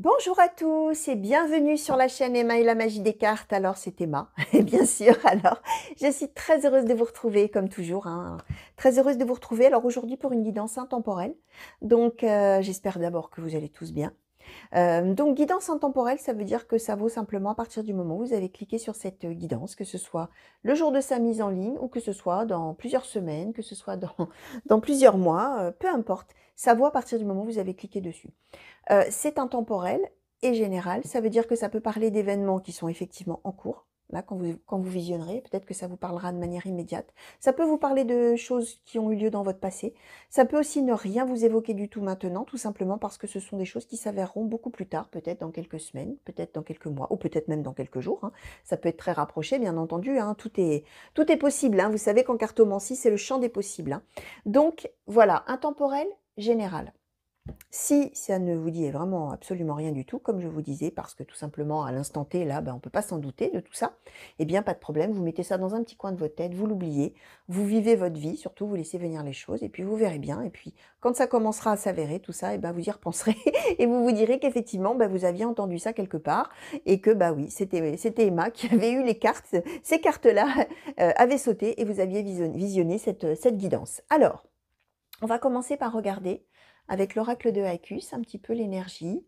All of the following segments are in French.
Bonjour à tous et bienvenue sur la chaîne Emma et la magie des cartes. Alors c'est Emma, et bien sûr, alors je suis très heureuse de vous retrouver comme toujours, hein. Très heureuse de vous retrouver. Alors aujourd'hui pour une guidance intemporelle, donc j'espère d'abord que vous allez tous bien. Donc guidance intemporelle, ça veut dire que ça vaut simplement à partir du moment où vous avez cliqué sur cette guidance, que ce soit le jour de sa mise en ligne ou que ce soit dans plusieurs semaines, que ce soit dans plusieurs mois, peu importe. Ça vaut à partir du moment où vous avez cliqué dessus. C'est intemporel et général, ça veut dire que ça peut parler d'événements qui sont effectivement en cours. Là, quand vous visionnerez, peut-être que ça vous parlera de manière immédiate. Ça peut vous parler de choses qui ont eu lieu dans votre passé. Ça peut aussi ne rien vous évoquer du tout maintenant, tout simplement parce que ce sont des choses qui s'avéreront beaucoup plus tard, peut-être dans quelques semaines, peut-être dans quelques mois, ou peut-être même dans quelques jours, hein. Ça peut être très rapproché, bien entendu, hein. Tout est possible, hein. Vous savez qu'en cartomancie, c'est le champ des possibles, hein. Donc, voilà, intemporel, général. Si ça ne vous dit vraiment absolument rien du tout, comme je vous disais, parce que tout simplement à l'instant T, là, on ne peut pas s'en douter de tout ça, eh bien pas de problème, vous mettez ça dans un petit coin de votre tête, vous l'oubliez, vous vivez votre vie, surtout vous laissez venir les choses, et puis vous verrez bien, et puis quand ça commencera à s'avérer, tout ça, vous y repenserez, et vous vous direz qu'effectivement, vous aviez entendu ça quelque part, et que oui, c'était Emma qui avait eu les cartes, ces cartes-là avaient sauté, et vous aviez visionné cette guidance. Alors, on va commencer par regarder avec l'oracle de Haikus un petit peu l'énergie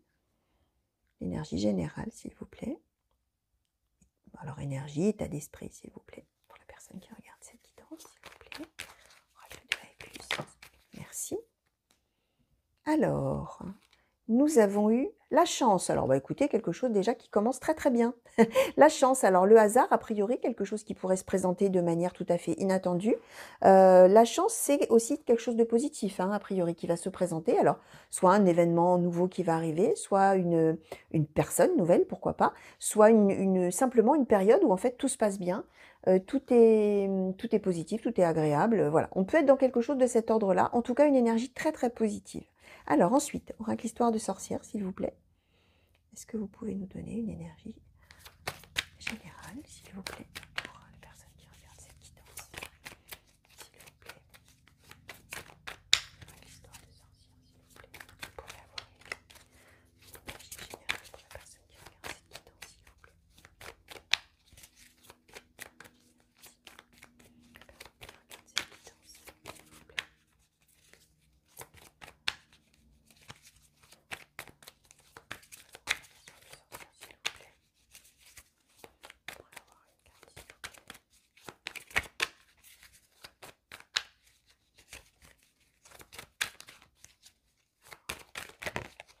générale, s'il vous plaît. Alors, énergie, état d'esprit, s'il vous plaît, pour la personne qui regarde cette guidance, s'il vous plaît. Oracle de Haikus, merci. Alors, nous avons eu la chance. Alors, écoutez, quelque chose déjà qui commence très très bien. La chance, alors le hasard, a priori, quelque chose qui pourrait se présenter de manière tout à fait inattendue. La chance, c'est aussi quelque chose de positif, hein, a priori, qui va se présenter. Alors, soit un événement nouveau qui va arriver, soit une personne nouvelle, pourquoi pas, soit simplement une période où en fait tout se passe bien, tout est positif, tout est agréable. Voilà, on peut être dans quelque chose de cet ordre-là, en tout cas une énergie très très positive. Alors ensuite, oracle histoire de sorcière, s'il vous plaît. Est-ce que vous pouvez nous donner une énergie générale, s'il vous plaît, pour les personnes qui regardent cette guidance, s'il vous plaît. L'histoire de sorcière, s'il vous plaît. Vous pouvez avoir une énergie générale pour la personne qui regarde cette guidance, s'il vous plaît.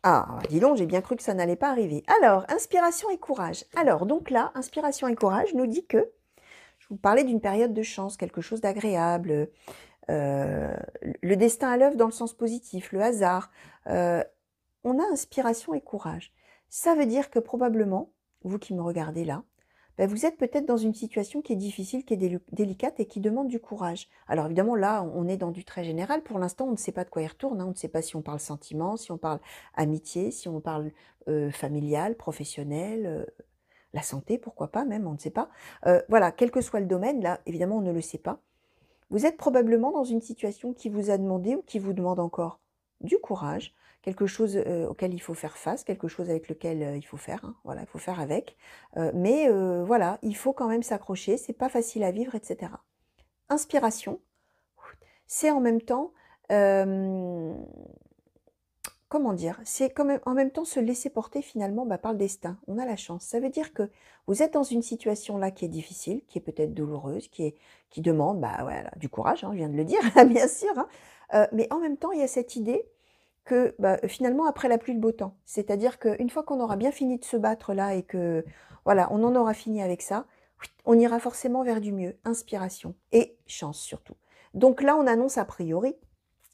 Ah, dis donc, j'ai bien cru que ça n'allait pas arriver. Alors, inspiration et courage. Alors, donc là, inspiration et courage nous dit que, je vous parlais d'une période de chance, quelque chose d'agréable, le destin à l'œuvre dans le sens positif, le hasard. On a inspiration et courage. Ça veut dire que probablement, vous qui me regardez là, vous êtes peut-être dans une situation qui est difficile, qui est délicate et qui demande du courage. Alors évidemment, là, on est dans du très général. Pour l'instant, on ne sait pas de quoi il retourne, hein. On ne sait pas si on parle sentiment, si on parle amitié, si on parle familial, professionnel, la santé, pourquoi pas même, on ne sait pas. Voilà, quel que soit le domaine, là, évidemment, on ne le sait pas. Vous êtes probablement dans une situation qui vous a demandé ou qui vous demande encore du courage, quelque chose auquel il faut faire face, quelque chose avec lequel il faut faire, hein, voilà, il faut faire avec. Mais voilà, il faut quand même s'accrocher, c'est pas facile à vivre, etc. Inspiration, c'est en même temps, comment dire, c'est quand même en même temps se laisser porter finalement par le destin. On a la chance. Ça veut dire que vous êtes dans une situation là qui est difficile, qui est peut-être douloureuse, qui demande voilà, du courage, hein, je viens de le dire, bien sûr, hein. Mais en même temps, il y a cette idée que finalement, après la pluie, le beau temps. C'est-à-dire qu'une fois qu'on aura bien fini de se battre là et que voilà, on en aura fini avec ça, on ira forcément vers du mieux. Inspiration et chance surtout. Donc là, on annonce a priori,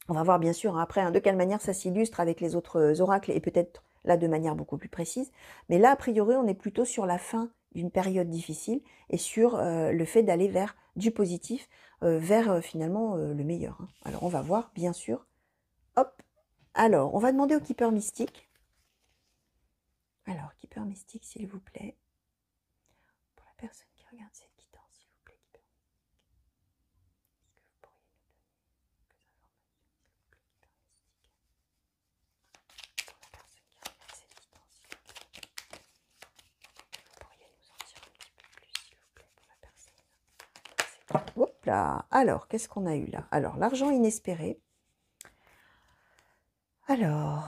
on va voir bien sûr après de quelle manière ça s'illustre avec les autres oracles et peut-être là de manière beaucoup plus précise. Mais là, a priori, on est plutôt sur la fin d'une période difficile et sur le fait d'aller vers du positif, vers finalement le meilleur, hein. Alors, on va voir bien sûr. Hop. Alors, on va demander au Keeper Mystique. Alors, Keeper Mystique, s'il vous plaît. Pour la personne qui regarde cette guidance, s'il vous plaît, Keeper Mystique. Est-ce que vous pourriez nous donner quelques informations, s'il vous plaît, Keeper Mystique? Pour la personne qui regarde cette guidance, s'il là. Alors, qu'est-ce qu'on a eu là? Alors, l'argent inespéré. Alors,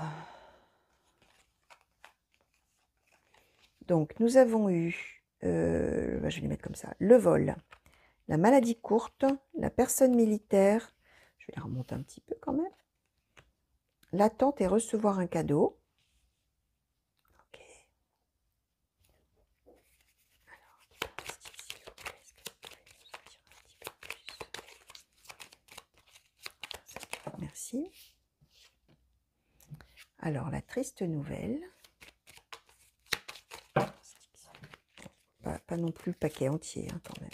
donc nous avons eu, je vais les mettre comme ça, le vol, la maladie courte, la personne militaire, je vais les remonter un petit peu quand même, l'attente et recevoir un cadeau. Ok. Alors, merci. Alors, la triste nouvelle. Pas non plus le paquet entier, hein, quand même.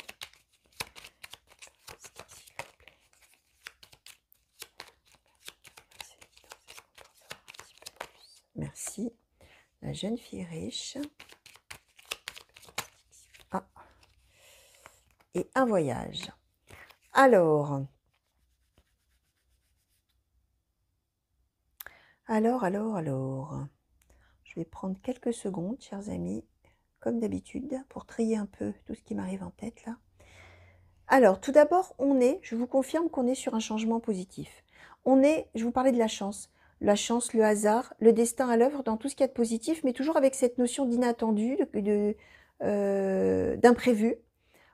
Merci. La jeune fille riche. Ah. Et un voyage. Alors, je vais prendre quelques secondes, chers amis, comme d'habitude, pour trier un peu tout ce qui m'arrive en tête, là. Alors, tout d'abord, je vous confirme qu'on est sur un changement positif. Je vous parlais de la chance, le hasard, le destin à l'œuvre dans tout ce qu'il y a de positif, mais toujours avec cette notion d'inattendu, d'imprévu.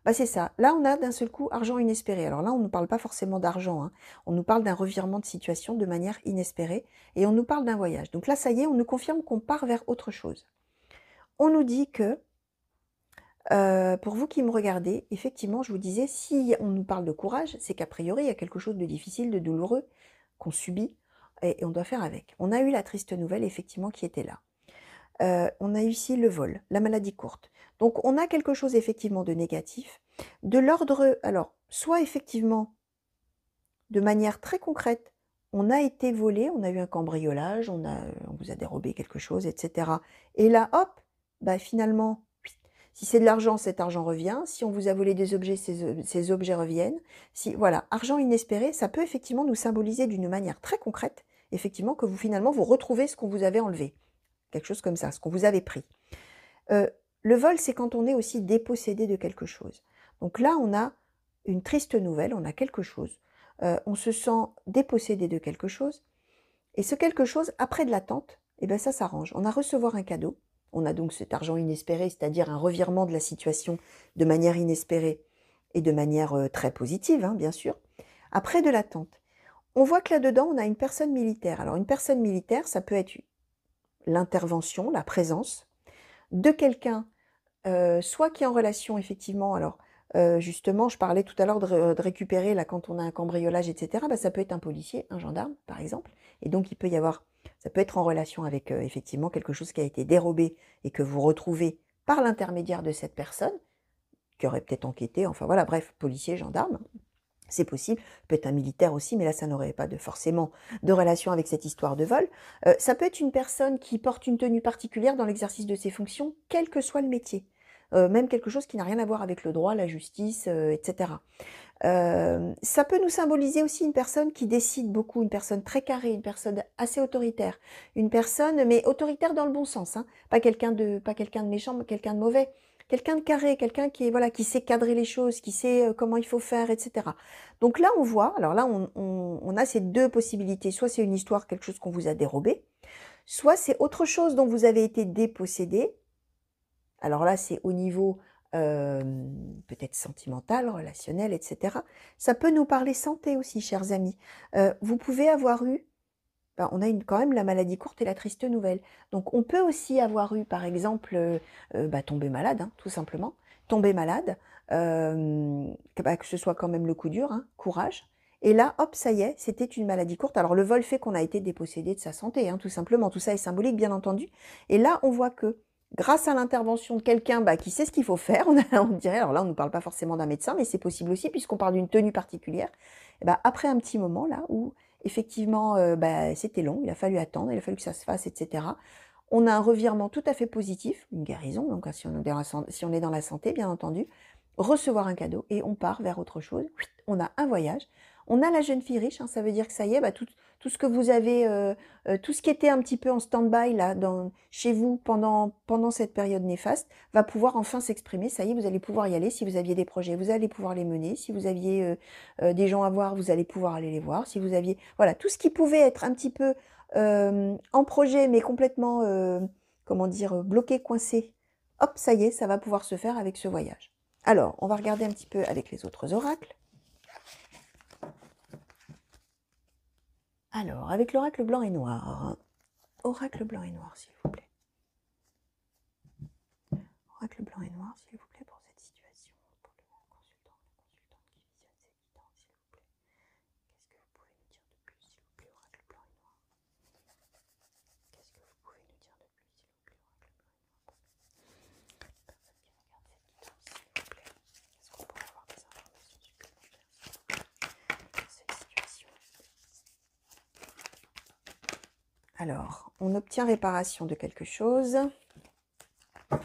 Bah c'est ça. Là, on a d'un seul coup argent inespéré. Alors là, on ne parle pas forcément d'argent, hein. On nous parle d'un revirement de situation de manière inespérée et on nous parle d'un voyage. Donc là, ça y est, on nous confirme qu'on part vers autre chose. On nous dit que, pour vous qui me regardez, effectivement, je vous disais, si on nous parle de courage, c'est qu'a priori, il y a quelque chose de difficile, de douloureux qu'on subit et on doit faire avec. On a eu la triste nouvelle, effectivement, qui était là. On a eu ici le vol, la maladie courte. Donc on a quelque chose effectivement de négatif, de l'ordre, alors soit effectivement de manière très concrète, on a été volé, on a eu un cambriolage, on vous a dérobé quelque chose, etc. Et là, hop, bah finalement, si c'est de l'argent, cet argent revient. Si on vous a volé des objets, ces objets reviennent. Si, voilà, argent inespéré, ça peut effectivement nous symboliser d'une manière très concrète, effectivement, que finalement vous retrouvez ce qu'on vous avait enlevé. Quelque chose comme ça, ce qu'on vous avait pris. Le vol, c'est quand on est aussi dépossédé de quelque chose. Donc là, on a une triste nouvelle, on a quelque chose. On se sent dépossédé de quelque chose. Et ce quelque chose, après de l'attente, eh ben ça s'arrange. On a recevoir un cadeau. On a donc cet argent inespéré, c'est-à-dire un revirement de la situation de manière inespérée et de manière très positive, hein, bien sûr. Après de l'attente. On voit que là-dedans, on a une personne militaire. Alors une personne militaire, ça peut être l'intervention, la présence de quelqu'un, soit qui est en relation effectivement, alors justement, je parlais tout à l'heure de récupérer, là, quand on a un cambriolage, etc., bah, ça peut être un policier, un gendarme, par exemple, et donc il peut y avoir, ça peut être en relation avec effectivement quelque chose qui a été dérobé et que vous retrouvez par l'intermédiaire de cette personne, qui aurait peut-être enquêté, enfin voilà, bref, policier, gendarme, c'est possible, peut être un militaire aussi, mais là, ça n'aurait pas forcément de relation avec cette histoire de vol. Ça peut être une personne qui porte une tenue particulière dans l'exercice de ses fonctions, quel que soit le métier. Même quelque chose qui n'a rien à voir avec le droit, la justice, etc. Ça peut nous symboliser aussi une personne qui décide beaucoup, une personne très carrée, une personne assez autoritaire, une personne, mais autoritaire dans le bon sens, hein, pas quelqu'un de méchant, mais quelqu'un de mauvais. Quelqu'un de carré, quelqu'un qui est voilà, qui sait cadrer les choses, qui sait comment il faut faire, etc. Donc là, on voit, alors là, on a ces deux possibilités. Soit c'est une histoire, quelque chose qu'on vous a dérobé, soit c'est autre chose dont vous avez été dépossédé. Alors là, c'est au niveau peut-être sentimental, relationnel, etc. Ça peut nous parler santé aussi, chers amis. Vous pouvez avoir eu, on a quand même la maladie courte et la triste nouvelle. Donc on peut aussi avoir eu, par exemple, tomber malade, hein, tout simplement. Tomber malade, que ce soit quand même le coup dur, hein, courage. Et là, hop, ça y est, c'était une maladie courte. Alors le vol fait qu'on a été dépossédé de sa santé, hein, tout simplement. Tout ça est symbolique, bien entendu. Et là, on voit que grâce à l'intervention de quelqu'un qui sait ce qu'il faut faire, on dirait, alors là, on ne parle pas forcément d'un médecin, mais c'est possible aussi, puisqu'on parle d'une tenue particulière. Et après un petit moment, là, où effectivement, c'était long, il a fallu attendre, il a fallu que ça se fasse, etc. On a un revirement tout à fait positif, une guérison, donc si on est dans la santé, bien entendu, recevoir un cadeau, et on part vers autre chose. On a un voyage, On a la jeune fille riche, hein, ça veut dire que ça y est, bah, tout ce que vous avez, tout ce qui était un petit peu en stand-by là, chez vous pendant cette période néfaste, va pouvoir enfin s'exprimer. Ça y est, vous allez pouvoir y aller. Si vous aviez des projets, vous allez pouvoir les mener. Si vous aviez des gens à voir, vous allez pouvoir aller les voir. Si vous aviez, voilà, tout ce qui pouvait être un petit peu en projet, mais complètement, comment dire, bloqué, coincé, hop, ça y est, ça va pouvoir se faire avec ce voyage. Alors, on va regarder un petit peu avec les autres oracles. Alors, avec l'oracle blanc et noir. Oracle blanc et noir, s'il vous plaît. Oracle blanc et noir, s'il vous plaît, pour cette situation. Pour le consultant qui visionne cette guidance, s'il vous plaît. Qu'est-ce que vous pouvez nous dire de plus, s'il vous plaît, oracle blanc et noir? Qu'est-ce que vous pouvez nous dire de plus, s'il vous plaît, oracle blanc et noir? Personne qui regarde cette guidance, s'il vous plaît. Est-ce qu'on pourrait avoir des informations supplémentaires sur cette situation? Alors, on obtient réparation de quelque chose. Ok.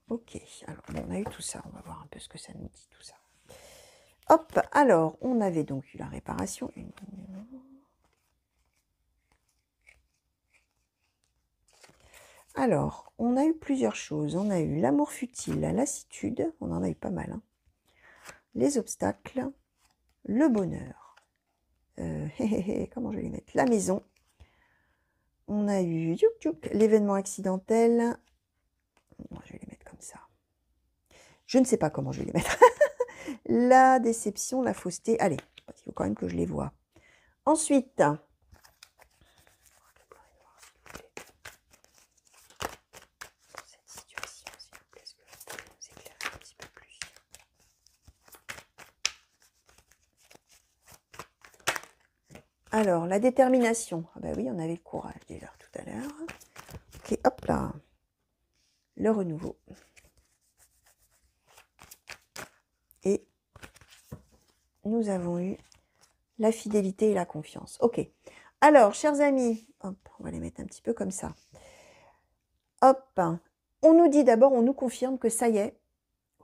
Ok, alors bon, on a eu tout ça. On va voir un peu ce que ça nous dit, tout ça. Hop, alors, on avait donc eu la réparation. Alors, on a eu plusieurs choses. On a eu l'amour futile, la lassitude. On en a eu pas mal. Hein. Les obstacles. Le bonheur. Comment je vais les mettre? La maison. On a eu l'événement accidentel. Je vais les mettre comme ça. Je ne sais pas comment je vais les mettre. La déception, la fausseté. Allez, il faut quand même que je les vois. Ensuite, pour cette situation, s'il vous plaît, est-ce que vous pouvez nous éclairer un petit peu plus? Alors, la détermination. Ah ben oui, on avait le courage déjà tout à l'heure. Ok, hop là. Le renouveau. Et nous avons eu la fidélité et la confiance. Ok. Alors, chers amis, hop, on va les mettre un petit peu comme ça. Hop. On nous dit d'abord, on nous confirme que ça y est,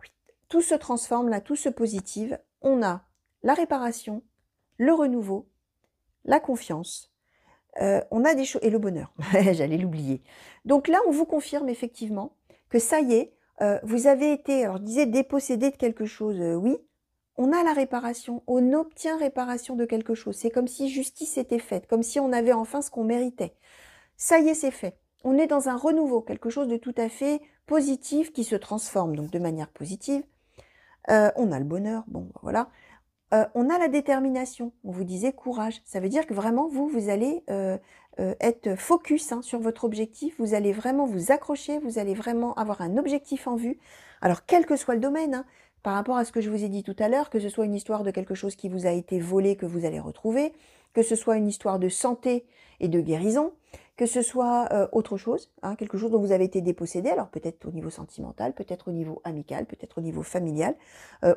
oui, tout se transforme là, tout se positive. On a la réparation, le renouveau, la confiance. On a des choses, et le bonheur, j'allais l'oublier. Donc là, on vous confirme effectivement que ça y est, vous avez été, alors je disais, dépossédé de quelque chose, oui, on a la réparation, on obtient réparation de quelque chose. C'est comme si justice était faite, comme si on avait enfin ce qu'on méritait. Ça y est, c'est fait. On est dans un renouveau, quelque chose de tout à fait positif qui se transforme, donc de manière positive. On a le bonheur, bon, voilà. On a la détermination, on vous disait courage. Ça veut dire que vraiment, vous allez être focus hein, sur votre objectif, vous allez vraiment vous accrocher, vous allez vraiment avoir un objectif en vue. Alors, quel que soit le domaine, hein, par rapport à ce que je vous ai dit tout à l'heure, que ce soit une histoire de quelque chose qui vous a été volé, que vous allez retrouver, que ce soit une histoire de santé et de guérison, que ce soit autre chose, hein, quelque chose dont vous avez été dépossédé, alors peut-être au niveau sentimental, peut-être au niveau amical, peut-être au niveau familial.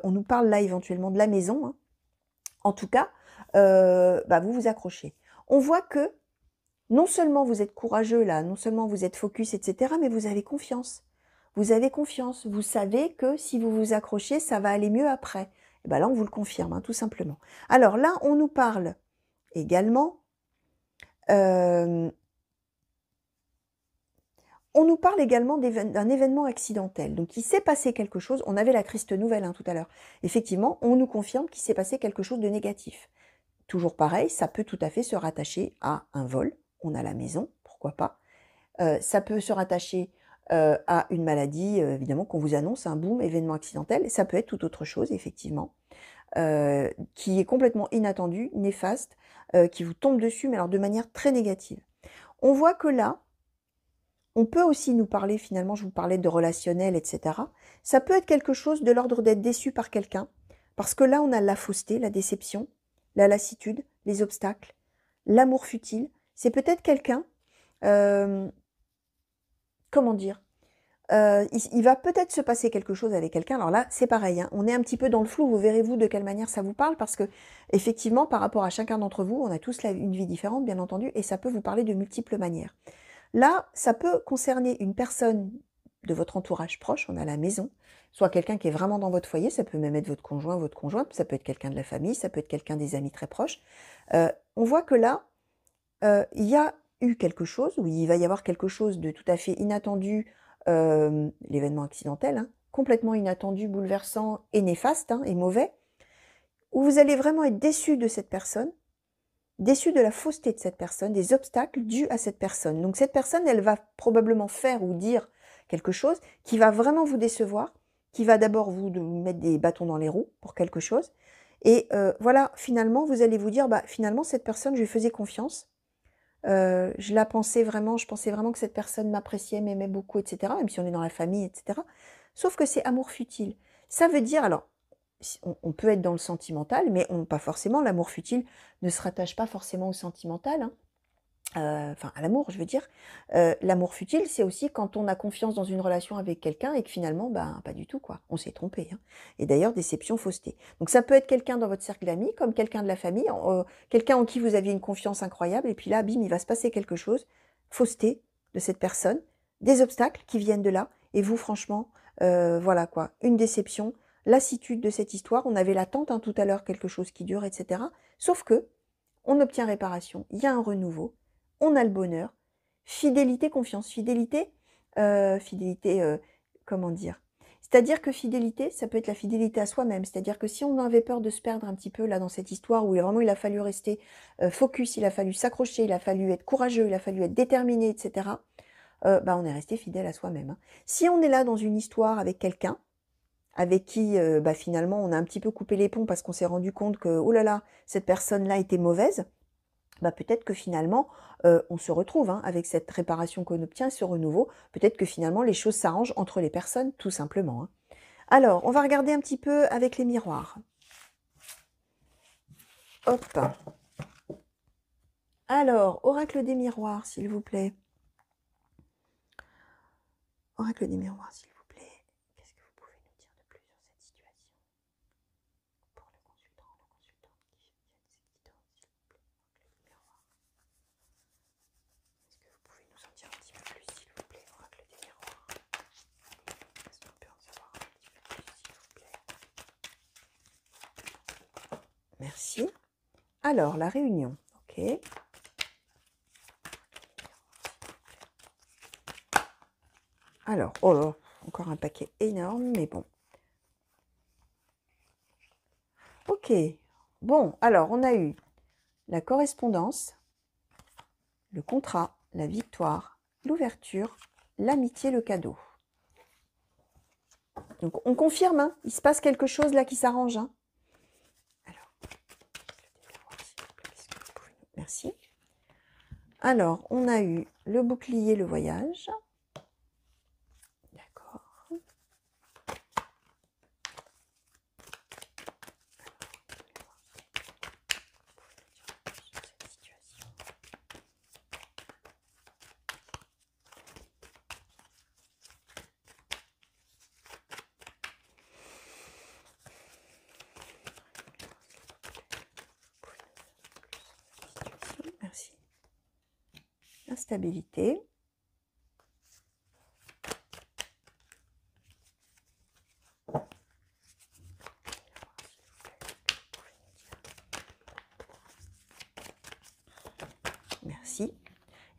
On nous parle là éventuellement de la maison. Hein. En tout cas, vous vous accrochez. On voit que non seulement vous êtes courageux là, non seulement vous êtes focus, etc., mais vous avez confiance. Vous avez confiance. Vous savez que si vous vous accrochez, ça va aller mieux après. Et bien là, on vous le confirme, hein, tout simplement. Alors là, on nous parle également... on nous parle également d'un événement accidentel. Donc, il s'est passé quelque chose. On avait la triste nouvelle hein, tout à l'heure. Effectivement, on nous confirme qu'il s'est passé quelque chose de négatif. Toujours pareil, ça peut tout à fait se rattacher à un vol. On a la maison, pourquoi pas. Ça peut se rattacher à une maladie, évidemment, qu'on vous annonce, un boom, événement accidentel. Ça peut être tout autre chose, effectivement, qui est complètement inattendu, néfaste, qui vous tombe dessus, mais alors de manière très négative. On voit que là, on peut aussi nous parler, finalement, je vous parlais de relationnel, etc. Ça peut être quelque chose de l'ordre d'être déçu par quelqu'un, parce que là, on a la fausseté, la déception, la lassitude, les obstacles, l'amour futile. C'est peut-être quelqu'un, comment dire, il va peut-être se passer quelque chose avec quelqu'un. Alors là, c'est pareil, hein, on est un petit peu dans le flou, vous verrez vous de quelle manière ça vous parle, parce que effectivement, par rapport à chacun d'entre vous, on a tous une vie différente, bien entendu, et ça peut vous parler de multiples manières. Là, ça peut concerner une personne de votre entourage proche, on a la maison, soit quelqu'un qui est vraiment dans votre foyer, ça peut même être votre conjoint, votre conjointe, ça peut être quelqu'un de la famille, ça peut être quelqu'un des amis très proches. On voit que là, il y a eu quelque chose, ou il va y avoir quelque chose de tout à fait inattendu, l'événement accidentel, hein, complètement inattendu, bouleversant et néfaste, hein, et mauvais, où vous allez vraiment être déçu de cette personne, déçu de la fausseté de cette personne, des obstacles dus à cette personne. Donc cette personne, elle va probablement faire ou dire quelque chose qui va vraiment vous décevoir, qui va d'abord vous mettre des bâtons dans les roues pour quelque chose. Et voilà, finalement, vous allez vous dire, bah, finalement, cette personne, je lui faisais confiance. Je pensais vraiment que cette personne m'appréciait, m'aimait beaucoup, etc., même si on est dans la famille, etc. Sauf que c'est amour futile. Ça veut dire, alors, on peut être dans le sentimental, mais pas forcément, l'amour futile ne se rattache pas forcément au sentimental, hein. Enfin à l'amour, je veux dire. L'amour futile, c'est aussi quand on a confiance dans une relation avec quelqu'un et que finalement, ben, pas du tout, quoi. On s'est trompé, hein. Et d'ailleurs, déception, fausseté. Donc ça peut être quelqu'un dans votre cercle d'amis, comme quelqu'un de la famille, quelqu'un en qui vous aviez une confiance incroyable, et puis là, bim, il va se passer quelque chose, fausseté de cette personne, des obstacles qui viennent de là, et vous, franchement, voilà quoi, une déception, lassitude de cette histoire. On avait l'attente, hein, tout à l'heure, quelque chose qui dure, etc. Sauf que, on obtient réparation, il y a un renouveau, on a le bonheur. Fidélité, confiance. Fidélité, comment dire? C'est-à-dire que fidélité, ça peut être la fidélité à soi-même. C'est-à-dire que si on avait peur de se perdre un petit peu là dans cette histoire où vraiment il a fallu rester focus, il a fallu s'accrocher, il a fallu être courageux, il a fallu être déterminé, etc., bah, on est resté fidèle à soi-même, hein. Si on est là dans une histoire avec quelqu'un, avec qui bah, finalement on a un petit peu coupé les ponts parce qu'on s'est rendu compte que, oh là là, cette personne-là était mauvaise, bah, peut-être que finalement, on se retrouve, hein, avec cette réparation qu'on obtient, ce renouveau. Peut-être que finalement, les choses s'arrangent entre les personnes, tout simplement, hein. Alors, on va regarder un petit peu avec les miroirs. Hop. Alors, oracle des miroirs, s'il vous plaît. Oracle des miroirs, s'il vous plaît. Qu'est-ce que vous pouvez nous dire de plus sur cette situation? Pour le consultant, la consultante qui vient de cette guidance, s'il vous plaît. Oracle des miroirs. Est-ce que vous pouvez nous en dire un petit peu plus, s'il vous plaît, oracle des miroirs? Est-ce qu'on peut en savoir un petit peu plus, s'il vous plaît? Merci. Alors, la réunion. Ok. Alors, oh là, encore un paquet énorme, mais bon. Ok. Bon, alors, on a eu la correspondance, le contrat, la victoire, l'ouverture, l'amitié, le cadeau. Donc, on confirme, hein, il se passe quelque chose là qui s'arrange, hein. Alors, merci. Alors, on a eu le bouclier, le voyage. D'accord. Merci. Instabilité. Merci.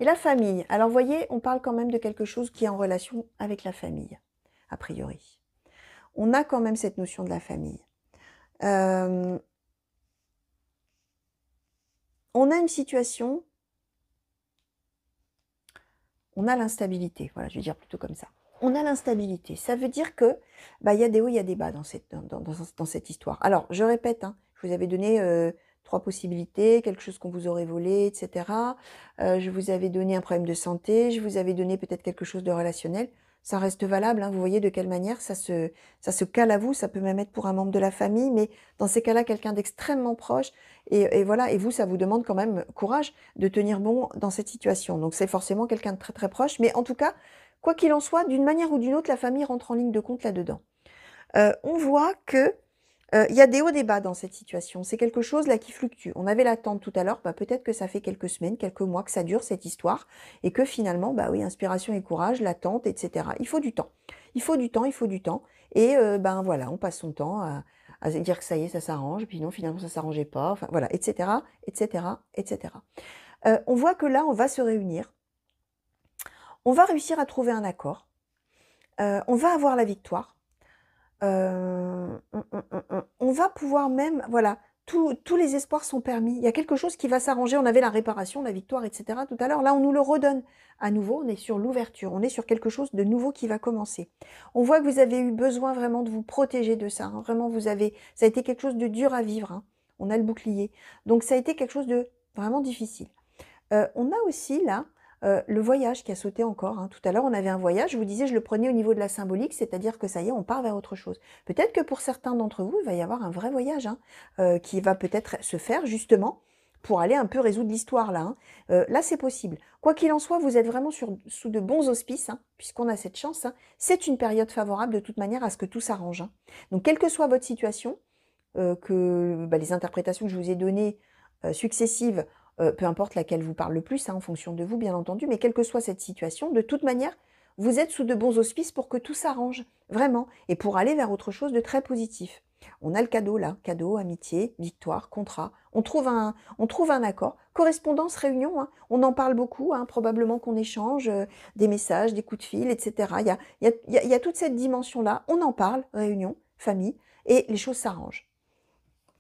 Et la famille. Alors, vous voyez, on parle quand même de quelque chose qui est en relation avec la famille, a priori. On a quand même cette notion de la famille. On a une situation, on a l'instabilité, voilà, je vais dire plutôt comme ça. On a l'instabilité, ça veut dire que bah, y a des hauts, il y a des bas dans cette histoire. Alors, je répète, hein, je vous avais donné 3 possibilités, quelque chose qu'on vous aurait volé, etc. Je vous avais donné un problème de santé, je vous avais donné peut-être quelque chose de relationnel. Ça reste valable, hein, vous voyez de quelle manière ça se cale à vous, ça peut même être pour un membre de la famille, mais dans ces cas-là, quelqu'un d'extrêmement proche, et voilà, et vous, ça vous demande quand même courage de tenir bon dans cette situation. Donc c'est forcément quelqu'un de très très proche, mais en tout cas, quoi qu'il en soit, d'une manière ou d'une autre, la famille rentre en ligne de compte là-dedans. On voit que Il y a des hauts, des bas dans cette situation. C'est quelque chose là qui fluctue. On avait l'attente tout à l'heure, bah, peut-être que ça fait quelques semaines, quelques mois que ça dure cette histoire et que finalement, bah oui, inspiration et courage, l'attente, etc. Il faut du temps. Il faut du temps, il faut du temps. Et ben voilà, on passe son temps à se dire que ça y est, ça s'arrange, puis non, finalement, ça s'arrangeait pas, enfin voilà, etc., etc., etc. On voit que là, on va se réunir, on va réussir à trouver un accord, on va avoir la victoire. On va pouvoir même, voilà, tous les espoirs sont permis. Il y a quelque chose qui va s'arranger. On avait la réparation, la victoire, etc. tout à l'heure. Là, on nous le redonne à nouveau. On est sur l'ouverture. On est sur quelque chose de nouveau qui va commencer. On voit que vous avez eu besoin vraiment de vous protéger de ça. Hein. Vraiment, ça a été quelque chose de dur à vivre. Hein. On a le bouclier. Donc, ça a été quelque chose de vraiment difficile. On a aussi là le voyage qui a sauté encore. Hein. Tout à l'heure, on avait un voyage. Je vous disais, je le prenais au niveau de la symbolique, c'est-à-dire que ça y est, on part vers autre chose. Peut-être que pour certains d'entre vous, il va y avoir un vrai voyage hein, qui va peut-être se faire justement pour aller un peu résoudre l'histoire là. Hein. Là, c'est possible. Quoi qu'il en soit, vous êtes vraiment sous de bons auspices, hein, puisqu'on a cette chance. Hein. C'est une période favorable de toute manière à ce que tout s'arrange. Hein. Donc, quelle que soit votre situation, les interprétations que je vous ai données successives, peu importe laquelle vous parle le plus, hein, en fonction de vous, bien entendu, mais quelle que soit cette situation, de toute manière, vous êtes sous de bons auspices pour que tout s'arrange, vraiment, et pour aller vers autre chose de très positif. On a le cadeau là, cadeau, amitié, victoire, contrat. On trouve un accord. Correspondance, réunion, hein, on en parle beaucoup, hein, probablement qu'on échange des messages, des coups de fil, etc. Il y a toute cette dimension-là. On en parle, réunion, famille, et les choses s'arrangent.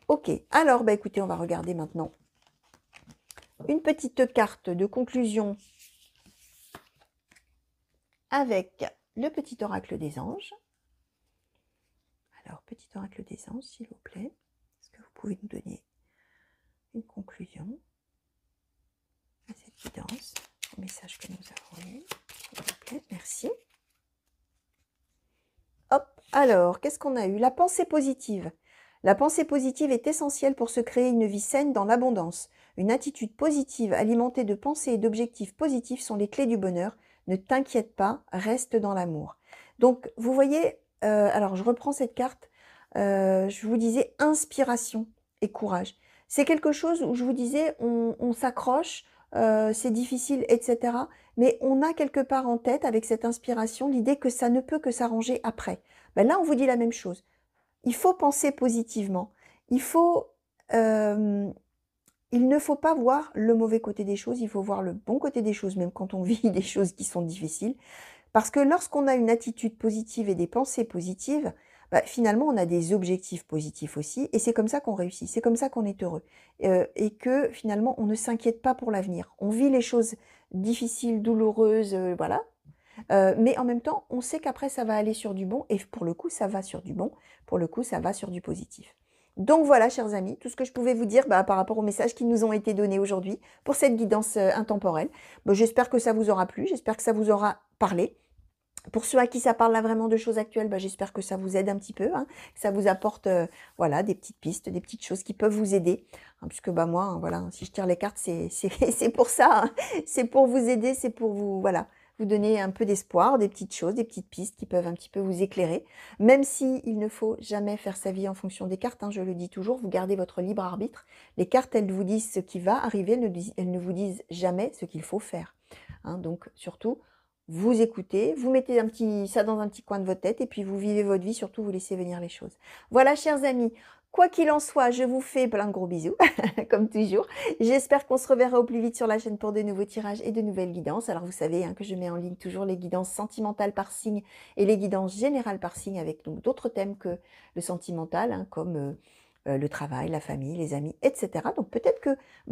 Ok, alors bah écoutez, on va regarder maintenant une petite carte de conclusion avec le petit oracle des anges. Alors, petit oracle des anges, s'il vous plaît, est-ce que vous pouvez nous donner une conclusion à cette guidance, au message que nous avons eu, s'il vous plaît, merci. Hop, alors, qu'est-ce qu'on a eu? La pensée positive. La pensée positive est essentielle pour se créer une vie saine dans l'abondance. Une attitude positive alimentée de pensées et d'objectifs positifs sont les clés du bonheur. Ne t'inquiète pas, reste dans l'amour. Donc, vous voyez, alors je reprends cette carte, je vous disais inspiration et courage. C'est quelque chose où je vous disais, on s'accroche, c'est difficile, etc. Mais on a quelque part en tête, avec cette inspiration, l'idée que ça ne peut que s'arranger après. Ben là, on vous dit la même chose. Il faut penser positivement. Il ne faut pas voir le mauvais côté des choses, il faut voir le bon côté des choses, même quand on vit des choses qui sont difficiles. Parce que lorsqu'on a une attitude positive et des pensées positives, bah, finalement, on a des objectifs positifs aussi, et c'est comme ça qu'on réussit, c'est comme ça qu'on est heureux. Et que finalement, on ne s'inquiète pas pour l'avenir. On vit les choses difficiles, douloureuses, voilà. Mais en même temps, on sait qu'après, ça va aller sur du bon, et pour le coup, ça va sur du bon, pour le coup, ça va sur du positif. Donc voilà, chers amis, tout ce que je pouvais vous dire par rapport aux messages qui nous ont été donnés aujourd'hui pour cette guidance intemporelle. J'espère que ça vous aura plu, j'espère que ça vous aura parlé. Pour ceux à qui ça parle là vraiment de choses actuelles, j'espère que ça vous aide un petit peu, hein, que ça vous apporte voilà, des petites pistes, des petites choses qui peuvent vous aider. Hein, puisque moi, hein, voilà, si je tire les cartes, c'est pour ça. Hein, c'est pour vous aider, c'est pour vous, voilà, vous donner un peu d'espoir, des petites choses, des petites pistes qui peuvent un petit peu vous éclairer. Même si il ne faut jamais faire sa vie en fonction des cartes, hein, je le dis toujours, vous gardez votre libre arbitre. Les cartes, elles vous disent ce qui va arriver, elles ne vous disent jamais ce qu'il faut faire. Hein, donc surtout, vous écoutez, vous mettez ça dans un petit coin de votre tête et puis vous vivez votre vie, surtout vous laissez venir les choses. Voilà, chers amis, quoi qu'il en soit, je vous fais plein de gros bisous, comme toujours. J'espère qu'on se reverra au plus vite sur la chaîne pour de nouveaux tirages et de nouvelles guidances. Alors vous savez hein, que je mets en ligne toujours les guidances sentimentales par signe et les guidances générales par signe avec d'autres thèmes que le sentimental, hein, comme le travail, la famille, les amis, etc. Donc peut-être que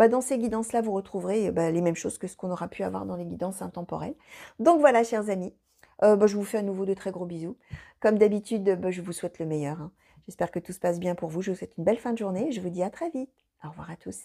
dans ces guidances-là, vous retrouverez les mêmes choses que ce qu'on aura pu avoir dans les guidances intemporelles. Donc voilà, chers amis, je vous fais à nouveau de très gros bisous. Comme d'habitude, je vous souhaite le meilleur. Hein. J'espère que tout se passe bien pour vous. Je vous souhaite une belle fin de journée et je vous dis à très vite. Au revoir à tous.